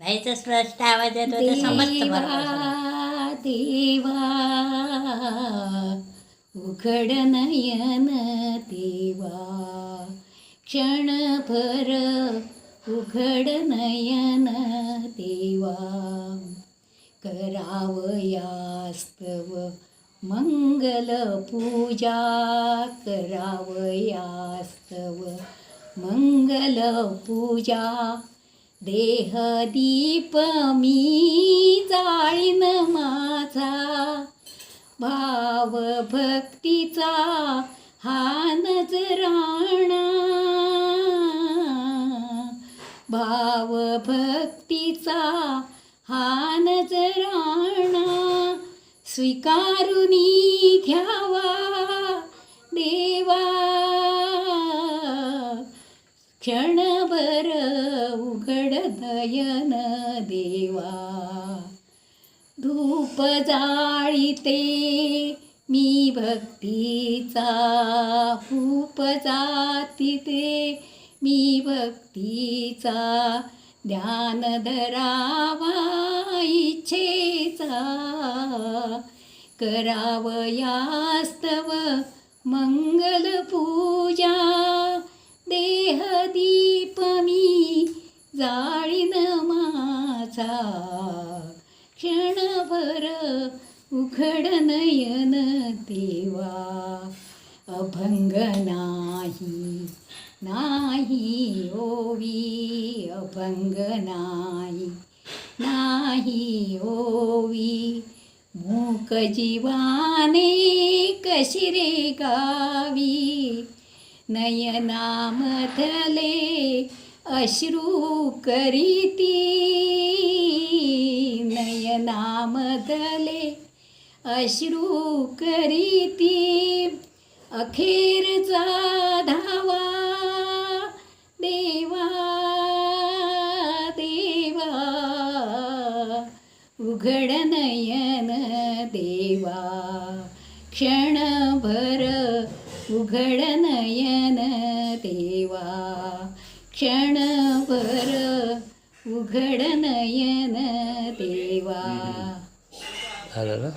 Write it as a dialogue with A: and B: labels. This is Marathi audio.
A: नाही तर स्पष्ट आवाज येतो तर समजतं
B: देवा देवा उघड नयन देवा क्षणभर उघड नयन देवा करावयास्तव मंगल पूजा करावयास्तव मंगल पूजा देहदीप मी जाळीन माझा भाव भक्तीचा हा नजराणा भाव भक्तीचा हा नजराणा स्वीकारुनी घ्यावा देवा क्षणभर उघड नयन देवा धूप जाळीते मी भक्तीचा धूप जातीते मी भक्तीचा ध्यान धरावा इच्छेचा करावयास्तव मंगल पूजा देहदीप मी जाळीन माझा क्षणभर उघड नयन देवा अभंग नाही नाही ओवी अभंग नाही नाही ओवी मूक जीवाने कशी रे गावी नयनामधले अश्रू करीती नयनामधले अश्रू करीती अखेरचा धावा देवा देवा उघड नयन देवा क्षणभर उघड नयन देवा क्षणभर उघड नयन देवा
C: झालं ना.